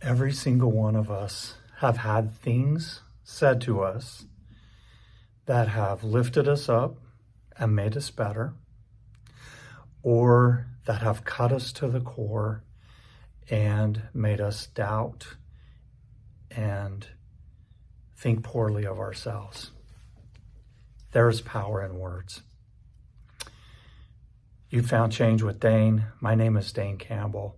Every single one of us have had things said to us that have lifted us up and made us better, or that have cut us to the core and made us doubt and think poorly of ourselves. There is power in words. You found Change with Dane. My name is Dane Campbell.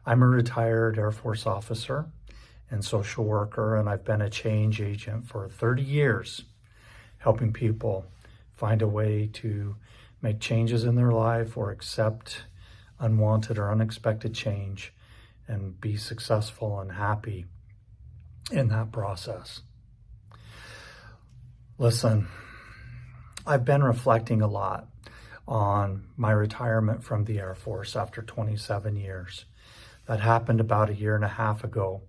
I'm a retired Air Force officer and social worker, and I've been a change agent for 30 years, helping people find a way to make changes in their life or accept unwanted or unexpected change and be successful and happy in that process. Listen, I've been reflecting a lot on my retirement from the Air Force after 27 years. That happened about 1.5 years ago,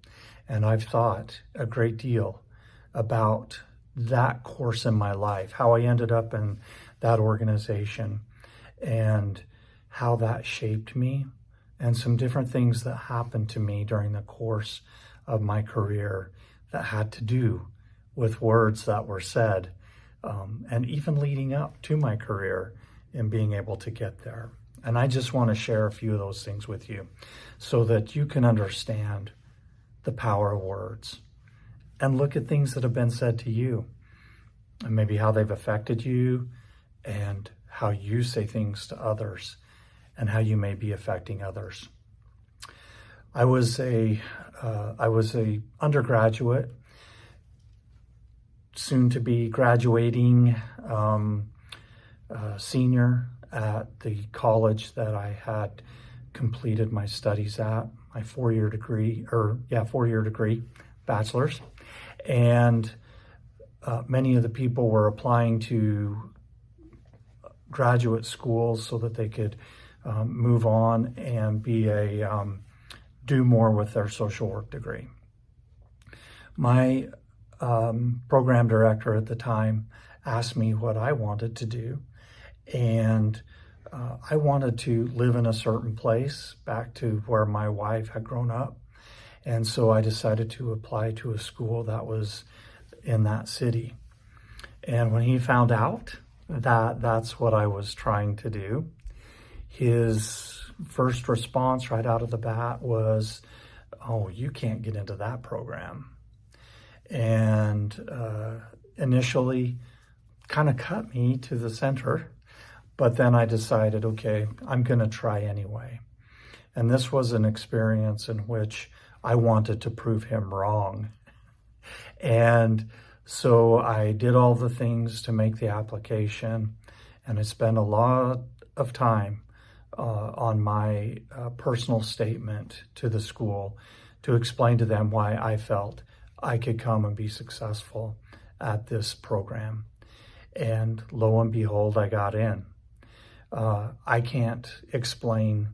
and I've thought a great deal about that course in my life, how I ended up in that organization, and how that shaped me, and some different things that happened to me during the course of my career that had to do with words that were said, and even leading up to my career and being able to get there. And I just want to share a few of those things with you so that you can understand the power of words and look at things that have been said to you and maybe how they've affected you and how you say things to others and how you may be affecting others. I was a undergraduate, soon to be graduating senior at the college that I had completed my studies at, my four-year degree, bachelor's. And many of the people were applying to graduate schools so that they could move on and do more with their social work degree. My program director at the time asked me what I wanted to do, and I wanted to live in a certain place back to where my wife had grown up, and so I decided to apply to a school that was in that city. And when he found out that that's what I was trying to do, his first response right out of the bat was, "Oh, you can't get into that program." And initially kind of cut me to the center, but then I decided, okay, I'm going to try anyway. And this was an experience in which I wanted to prove him wrong. And so I did all the things to make the application, and I spent a lot of time on my personal statement to the school to explain to them why I felt I could come and be successful at this program. And lo and behold, I got in. I can't explain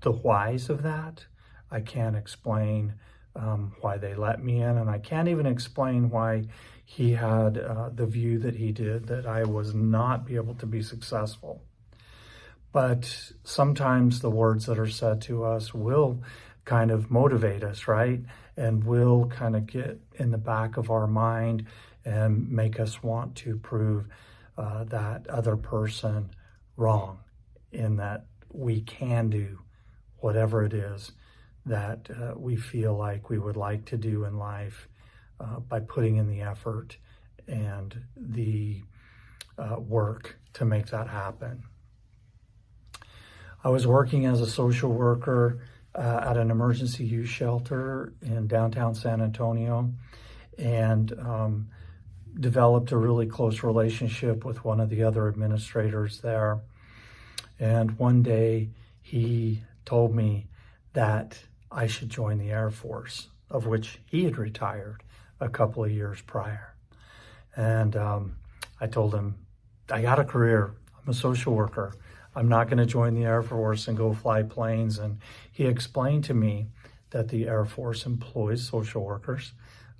the whys of that. I can't explain why they let me in, and I can't even explain why he had the view that he did, that I was not be able to be successful. But sometimes the words that are said to us will kind of motivate us, right? And will kind of get in the back of our mind and make us want to prove that other person wrong, in that we can do whatever it is that we feel like we would like to do in life by putting in the effort and the work to make that happen. I was working as a social worker at an emergency youth shelter in downtown San Antonio, and developed a really close relationship with one of the other administrators there. And one day he told me that I should join the Air Force, of which he had retired a couple of years prior. And I told him, I got a career. I'm a social worker. I'm not going to join the Air Force and go fly planes. And he explained to me that the Air Force employs social workers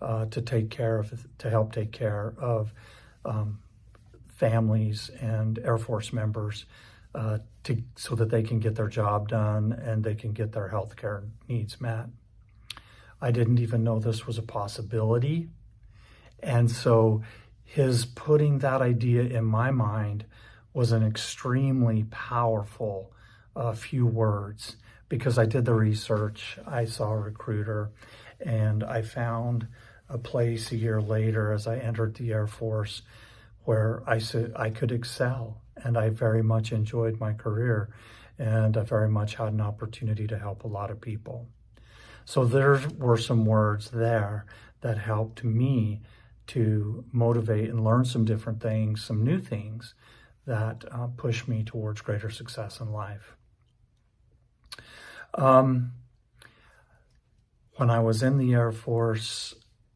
to help take care of families and Air Force members so that they can get their job done and they can get their health care needs met. I didn't even know this was a possibility. And so his putting that idea in my mind was an extremely powerful few words, because I did the research, I saw a recruiter, and I found a place a year later as I entered the Air Force where I could excel, and I very much enjoyed my career, and I very much had an opportunity to help a lot of people. So there were some words there that helped me to motivate and learn some different things, some new things that push me towards greater success in life. When I was in the Air Force,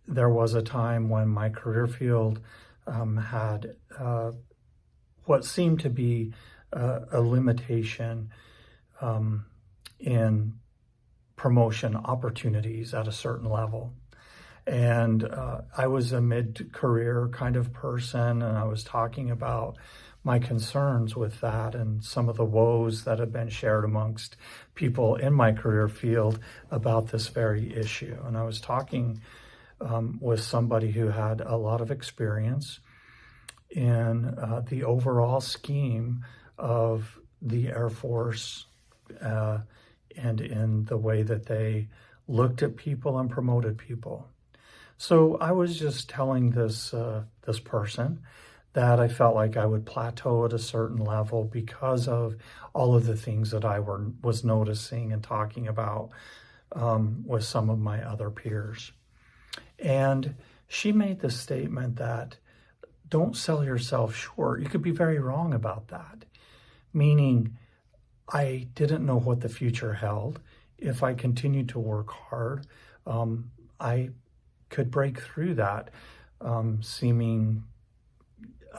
there was a time when my career field had what seemed to be a limitation in promotion opportunities at a certain level. And I was a mid-career kind of person, and I was talking about my concerns with that and some of the woes that have been shared amongst people in my career field about this very issue. And I was talking with somebody who had a lot of experience in the overall scheme of the Air Force and in the way that they looked at people and promoted people. So I was just telling this person that I felt like I would plateau at a certain level because of all of the things that I was noticing and talking about with some of my other peers. And she made the statement that don't sell yourself short. You could be very wrong about that, meaning I didn't know what the future held. If I continued to work hard, I could break through that seeming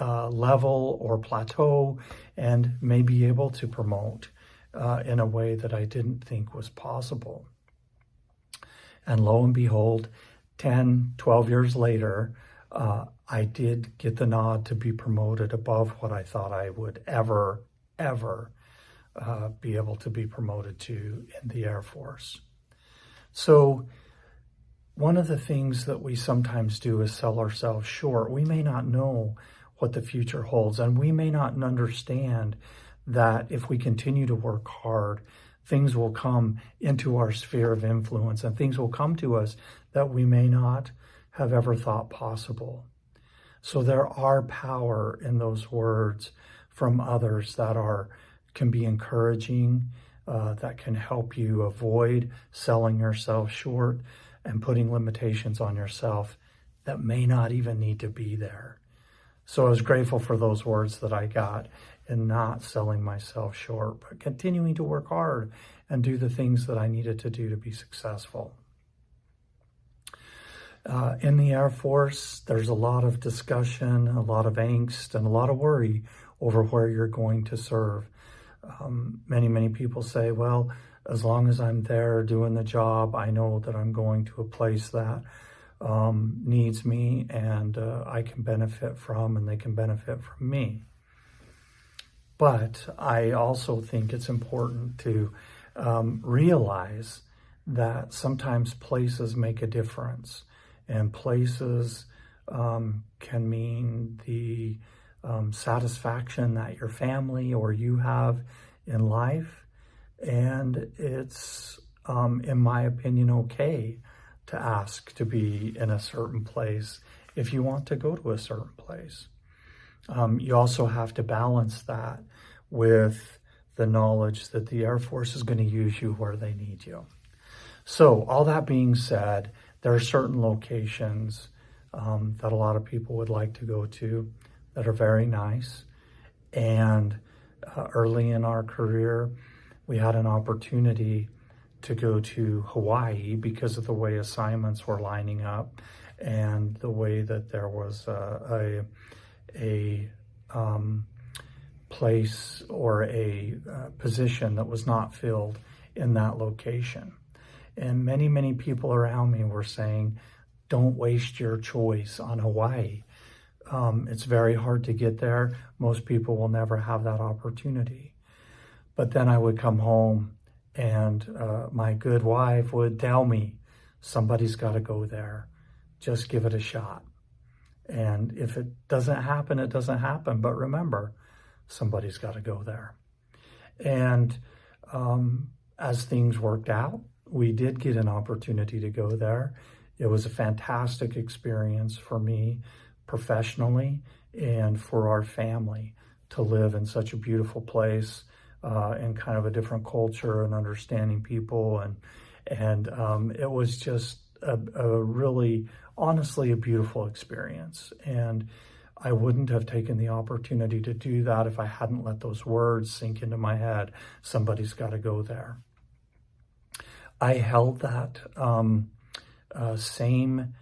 level or plateau and may be able to promote in a way that I didn't think was possible. And lo and behold, 10, 12 years later, I did get the nod to be promoted above what I thought I would ever be able to be promoted to in the Air Force. So one of the things that we sometimes do is sell ourselves short. We may not know what the future holds, and we may not understand that if we continue to work hard, things will come into our sphere of influence and things will come to us that we may not have ever thought possible. So there are power in those words from others that can be encouraging, that can help you avoid selling yourself short and putting limitations on yourself that may not even need to be there. So I was grateful for those words that I got and not selling myself short, but continuing to work hard and do the things that I needed to do to be successful. In the Air Force, there's a lot of discussion, a lot of angst, and a lot of worry over where you're going to serve. Many people say, well, as long as I'm there doing the job, I know that I'm going to a place that needs me and I can benefit from, and they can benefit from me. But I also think it's important to realize that sometimes places make a difference, and places can mean the satisfaction that your family or you have in life. And it's, in my opinion, okay to ask to be in a certain place if you want to go to a certain place. You also have to balance that with the knowledge that the Air Force is going to use you where they need you. So all that being said, there are certain locations that a lot of people would like to go to that are very nice. And early in our career, we had an opportunity to go to Hawaii because of the way assignments were lining up and the way that there was a place or a position that was not filled in that location. And many people around me were saying, don't waste your choice on Hawaii. It's very hard to get there. Most people will never have that opportunity. But then I would come home and my good wife would tell me somebody's got to go there. Just give it a shot. And if it doesn't happen, it doesn't happen. But remember, somebody's got to go there. And as things worked out, we did get an opportunity to go there. It was a fantastic experience for me professionally and for our family to live in such a beautiful place and kind of a different culture and understanding people. And it was just a really, honestly, a beautiful experience. And I wouldn't have taken the opportunity to do that if I hadn't let those words sink into my head. Somebody's got to go there. I held that same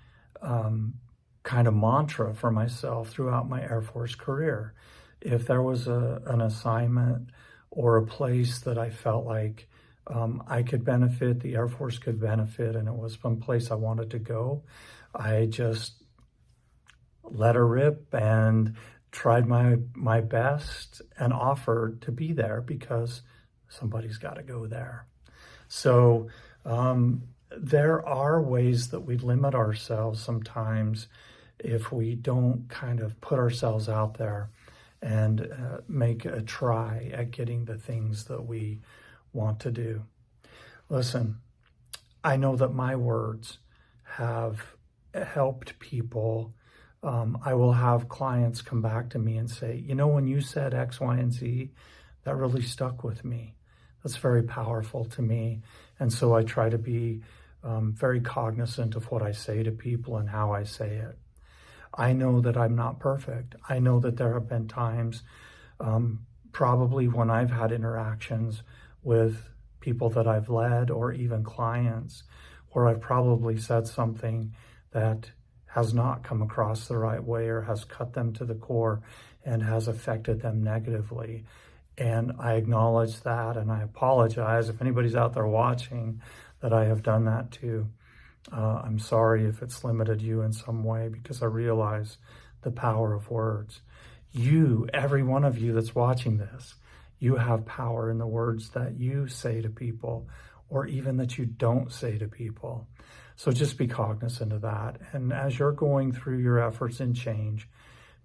kind of mantra for myself throughout my Air Force career. If there was an assignment or a place that I felt like I could benefit, the Air Force could benefit, and it was some place I wanted to go, I just let her rip and tried my best and offered to be there because somebody's got to go there. So there are ways that we limit ourselves sometimes if we don't kind of put ourselves out there and make a try at getting the things that we want to do. Listen, I know that my words have helped people. I will have clients come back to me and say, you know, when you said X, Y, and Z, that really stuck with me. That's very powerful to me. And so I try to be very cognizant of what I say to people and how I say it. I know that I'm not perfect. I know that there have been times, probably when I've had interactions with people that I've led or even clients, where I've probably said something that has not come across the right way or has cut them to the core and has affected them negatively. And I acknowledge that, and I apologize if anybody's out there watching that I have done that too. I'm sorry if it's limited you in some way, because I realize the power of words. You, every one of you that's watching this, you have power in the words that you say to people, or even that you don't say to people. So just be cognizant of that. And as you're going through your efforts in change,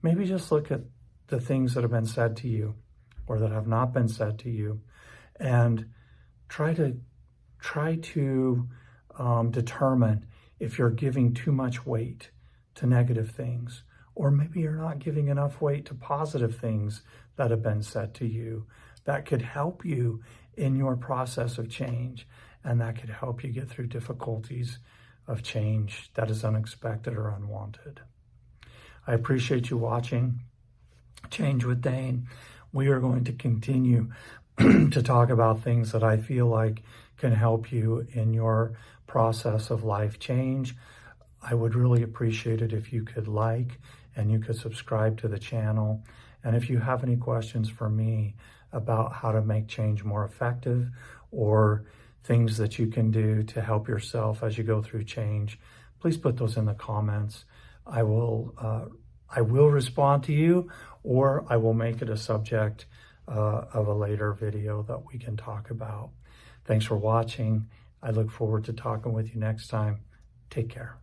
maybe just look at the things that have been said to you or that have not been said to you, and try to determine if you're giving too much weight to negative things, or maybe you're not giving enough weight to positive things that have been said to you that could help you in your process of change, and that could help you get through difficulties of change that is unexpected or unwanted. I appreciate you watching Change with Dane. We are going to continue to talk about things that I feel like can help you in your process of life change. I would really appreciate it if you could like and you could subscribe to the channel. And if you have any questions for me about how to make change more effective or things that you can do to help yourself as you go through change, please put those in the comments. I will respond to you, or I will make it a subject of a later video that we can talk about. Thanks for watching. I look forward to talking with you next time. Take care.